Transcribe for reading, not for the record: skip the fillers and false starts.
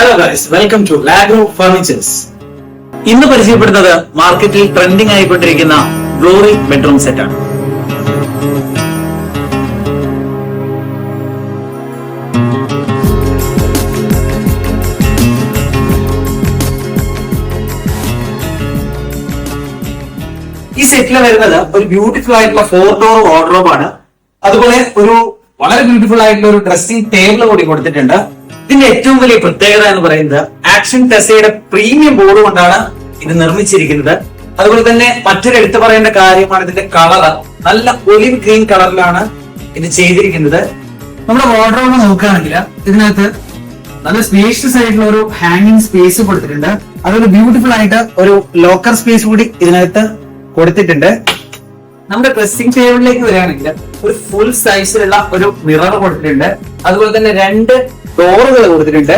Hello guys, welcome to Lagro furnitures. ഇന്ന് പരിചയപ്പെടുന്നത് മാർക്കറ്റിൽ ട്രെൻഡിംഗ് ആയിക്കൊണ്ടിരിക്കുന്ന ഗ്ലോറി ബെഡ്റൂം സെറ്റ് ആണ്. ഈ സെറ്റിൽ വരുന്നത് ഒരു ബ്യൂട്ടിഫുൾ ആയിട്ടുള്ള 4 ഡോർ വാർഡ്രോബ് ആണ്. അതുപോലെ ഒരു വളരെ ബ്യൂട്ടിഫുൾ ആയിട്ടുള്ള ഒരു ഡ്രസ്സിംഗ് ടേബിൾ കൂടി കൊടുത്തിട്ടുണ്ട്. ഇതിന്റെ ഏറ്റവും വലിയ പ്രത്യേകത എന്ന് പറയുന്നത് ആക്ഷൻ ടെസയുടെ പ്രീമിയം ബോർഡ് കൊണ്ടാണ് ഇത് നിർമ്മിച്ചിരിക്കുന്നത്. അതുപോലെ തന്നെ മറ്റൊരു എടുത്തു പറയേണ്ട കാര്യമാണ് ഇതിന്റെ കളർ. നല്ല ഒലിവ് ഗ്രീൻ കളറിലാണ് ഇത് ചെയ്തിരിക്കുന്നത്. നമ്മുടെ വാർഡ്രോബ് നോക്കുകയാണെങ്കിൽ ഇതിനകത്ത് നല്ല സ്പേഷ്യസ് ആയിട്ടുള്ള ഒരു ഹാങ്ങിങ് സ്പേസ് കൊടുത്തിട്ടുണ്ട്. അതുപോലെ ബ്യൂട്ടിഫുൾ ആയിട്ട് ഒരു ലോക്കർ സ്പേസ് കൂടി ഇതിനകത്ത് കൊടുത്തിട്ടുണ്ട്. നമ്മുടെ ഡ്രസ്സിംഗ് ടേബിളിലേക്ക് വരികയാണെങ്കിൽ ഒരു ഫുൾ സൈസിലുള്ള ഒരു മിറർ കൊടുത്തിട്ടുണ്ട്. അതുപോലെ തന്നെ 2 ഡോറുകൾ കൊടുത്തിട്ടുണ്ട്.